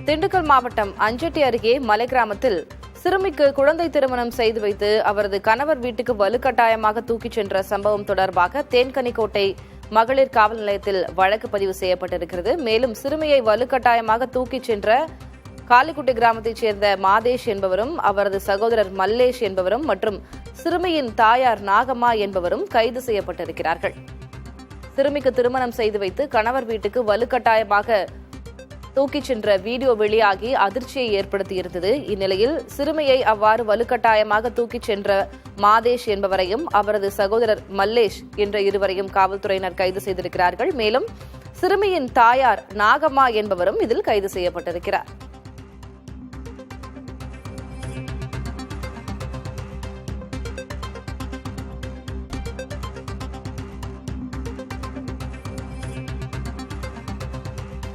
திண்டுக்கல் மாவட்டம் அஞ்செட்டி அருகே மலை கிராமத்தில் சிறுமிக்கு குழந்தை திருமணம் செய்து வைத்து அவரது கணவர் வீட்டுக்கு வலுக்கட்டாயமாக தூக்கிச் சென்ற சம்பவம் தொடர்பாக தேன்கனிக்கோட்டை மகளிர் காவல் நிலையத்தில் வழக்கு பதிவு செய்யப்பட்டிருக்கிறது. மேலும் சிறுமியை வலுக்கட்டாயமாக தூக்கிச் சென்ற காலிக்குட்டை கிராமத்தைச் சேர்ந்த மாதேஷ் என்பவரும் அவரது சகோதரர் மல்லேஷ் என்பவரும் மற்றும் சிறுமியின் தாயார் நாகம்மா என்பவரும் கைது செய்யப்பட்டிருக்கிறார்கள். சிறுமிக்கு திருமணம் செய்து வைத்து கணவர் வீட்டுக்கு வலுக்கட்டாயமாக தூக்கிச் சென்ற வீடியோ வெளியாகி அதிர்ச்சியை ஏற்படுத்தியிருந்தது. இந்நிலையில் சிறுமியை அவ்வாறு வலுக்கட்டாயமாக தூக்கிச் சென்ற மாதேஷ் என்பவரையும் அவரது சகோதரர் மல்லேஷ் என்ற இருவரையும் காவல்துறையினர் கைது செய்திருக்கிறார்கள். மேலும் சிறுமியின் தாயார் நாகம்மா என்பவரும் இதில் கைது செய்யப்பட்டிருக்கிறார்.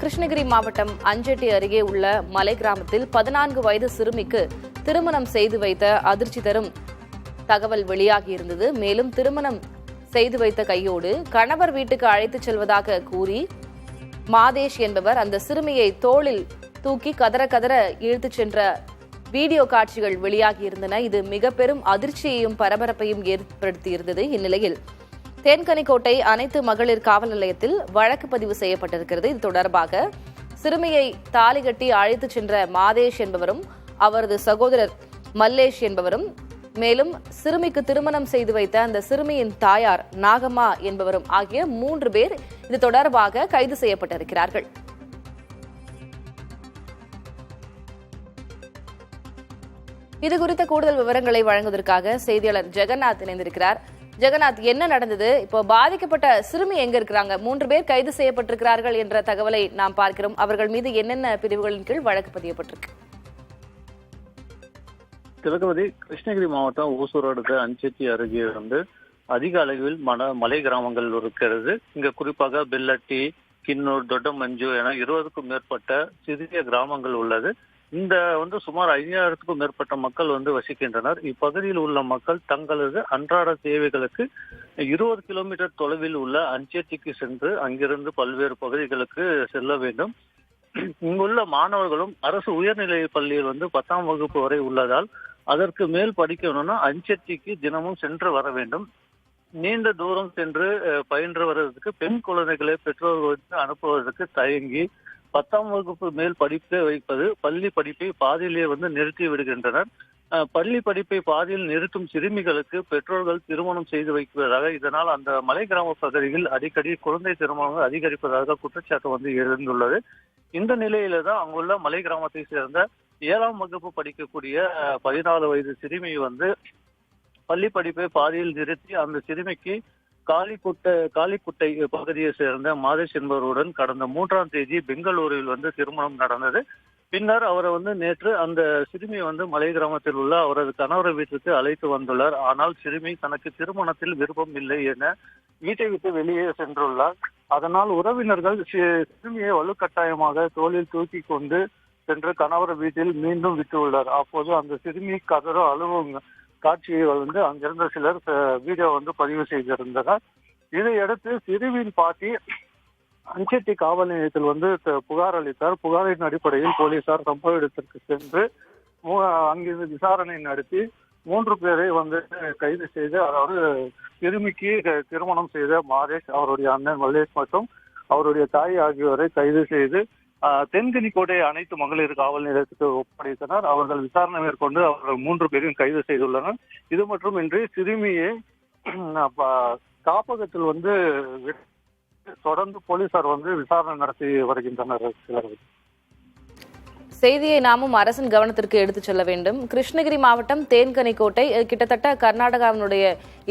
கிருஷ்ணகிரி மாவட்டம் அஞ்செட்டி அருகே உள்ள மலை கிராமத்தில் 14 வயது சிறுமிக்கு திருமணம் செய்து வைத்த அதிர்ச்சி தரும் தகவல் வெளியாகியிருந்தது. மேலும் திருமணம் செய்து வைத்த கையோடு கணவர் வீட்டுக்கு அழைத்துச் செல்வதாக கூறி மாதேஷ் என்பவர் அந்த சிறுமியை தோளில் தூக்கி கதற கதற இழுத்துச் சென்ற வீடியோ காட்சிகள் வெளியாகியிருந்தன. இது மிக பெரும் அதிர்ச்சியையும் பரபரப்பையும் ஏற்படுத்தியிருந்தது. இந்நிலையில் தேன்கனிக்கோட்டை அனைத்து மகளிர் காவல் நிலையத்தில் வழக்கு பதிவு செய்யப்பட்டிருக்கிறது. இது தொடர்பாக சிறுமியை தாலி கட்டி அழைத்துச் சென்ற மாதேஷ் என்பவரும் அவரது சகோதரர் மல்லேஷ் என்பவரும் மேலும் சிறுமிக்கு திருமணம் செய்து வைத்த அந்த சிறுமியின் தாயார் நாகம்மா என்பவரும் ஆகிய 3 பேர் இது தொடர்பாக கைது செய்யப்பட்டிருக்கிறார்கள். இதுகுறித்த கூடுதல் விவரங்களை வழங்குவதற்காக செய்தியாளர் ஜெகநாத் இணைந்திருக்கிறார். ஜெகநாத், என்ன நடந்தது? இப்போ பாதிக்கப்பட்ட சிறுமி எங்க இருக்கிறாங்க? 3 பேர் கைது செய்யப்பட்டிருக்கிறார்கள் என்ற தகவலை நாம் பார்க்கிறோம். அவர்கள் மீது என்னென்ன பிரிவுகளின் கீழ் வழக்கு பதியப்பட்டிருக்கு? திலகவதி, கிருஷ்ணகிரி மாவட்டம் ஓசூர் அடுத்த அஞ்செட்டி அருகே இருந்து அதிக அளவில் மலை கிராமங்கள் இருக்கிறது. இங்க குறிப்பாக பெல்லட்டி, கின்னூர், தொட்டமஞ்சு என 20க்கும் மேற்பட்ட சிறிய கிராமங்கள் உள்ளது. இந்த சுமார் 5000க்கும் மேற்பட்ட மக்கள் வசிக்கின்றனர். இப்பகுதியில் உள்ள மக்கள் தங்களது அன்றாட தேவைகளுக்கு 20 கிலோமீட்டர் தொலைவில் உள்ள அஞ்செட்டிக்கு சென்று அங்கிருந்து பல்வேறு பகுதிகளுக்கு செல்ல வேண்டும். இங்குள்ள மாணவர்களும் அரசு உயர்நிலை பள்ளியில் 10ஆம் வகுப்பு வரை உள்ளதால் அதற்கு மேல் படிக்கணும்னா அஞ்செட்டிக்கு தினமும் சென்று வர வேண்டும். நீண்ட தூரம் சென்று பயின்று வருவதற்கு பெண் குழந்தைகளை பெற்றோர்களுக்கு அனுப்புவதற்கு தயங்கி 10ஆம் வகுப்பு மேல் படிப்பை வைப்பது பள்ளி படிப்பை பாதியிலே நிறுத்தி விடுகின்றனர். பள்ளி படிப்பை பாதியில் நிறுத்தும் சிறுமிகளுக்கு பெற்றோர்கள் திருமணம் செய்து வைப்பதாக, இதனால் அந்த மலை கிராம பகுதியில் அடிக்கடி குழந்தை திருமணங்கள் அதிகரிப்பதாக குற்றச்சாட்டு எழுந்துள்ளது. இந்த நிலையில தான் அங்குள்ள மலை கிராமத்தை சேர்ந்த 7ஆம் வகுப்பு படிக்கக்கூடிய 14 வயது சிறுமி பள்ளி படிப்பை பாதியில் நிறுத்தி அந்த சிறுமிக்கு காலிக்குட்டை பகுதியை சேர்ந்த மாதேஷ் என்பவருடன் கடந்த 3ஆம் தேதி பெங்களூரில் திருமணம் நடந்தது. பின்னர் அவரை நேற்று அந்த சிறுமி மலை கிராமத்தில் உள்ள அவரது கணவர் வீட்டுக்கு அழைத்து வந்துள்ளார். ஆனால் சிறுமி தனக்கு திருமணத்தில் விருப்பம் இல்லை என வீட்டை விட்டு வெளியே சென்றுள்ளார். அதனால் உறவினர்கள் சிறுமியை வலுக்கட்டாயமாக தோளில் தூக்கி கொண்டு சென்று கணவர் வீட்டில் மீண்டும் விட்டுள்ளார். அப்போது அந்த சிறுமி கதறோ அழுவும் காட்சியை அங்கிருந்த சிலர் வீடியோ பதிவு செய்திருந்தனர். இதையடுத்து சிறுமியின் பாட்டி அஞ்செட்டி காவல் நிலையத்தில் புகார் அளித்தார். புகாரின் அடிப்படையில் போலீசார் சம்பவ இடத்திற்கு சென்று அங்கிருந்து விசாரணை நடத்தி 3 பேரை கைது செய்து, அதாவது சிறுமிக்கு திருமணம் செய்த மாதேஷ், அவருடைய அண்ணன் மல்லேஷ் மற்றும் அவருடைய தாய் ஆகியோரை கைது செய்து தென்கனிக்கோட்டை அனைத்து மகளிர் காவல் நிலையத்துக்கு ஒப்படைத்தனர். அவர்கள் விசாரணை மேற்கொண்டு அவர்கள் 3 பேரையும் கைது செய்துள்ளனர். இது மட்டுமின்றி சிறுமியை காப்பகத்தில் தொடர்ந்து போலீசார் விசாரணை நடத்தி வருகின்றனர். செய்தியை நாமும் அரசின் கவனத்திற்கு எடுத்துச் செல்ல வேண்டும். கிருஷ்ணகிரி மாவட்டம் தேன்கனிக்கோட்டை கிட்டத்தட்ட கர்நாடகாவினுடைய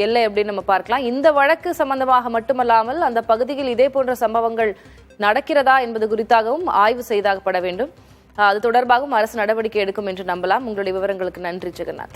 எல்லை அப்படின்னு நம்ம பார்க்கலாம். இந்த வழக்கு சம்பந்தமாக மட்டுமல்லாமல் அந்த பகுதியில் இதே போன்ற சம்பவங்கள் நடக்கிறதா என்பது குறித்தாகவும் ஆய்வு செய்தாகப்பட வேண்டும். அது தொடர்பாகவும் அரசு நடவடிக்கை எடுக்கும் என்று நம்பலாம். உங்களுடைய விவரங்களுக்கு நன்றி ஜெகநாத்.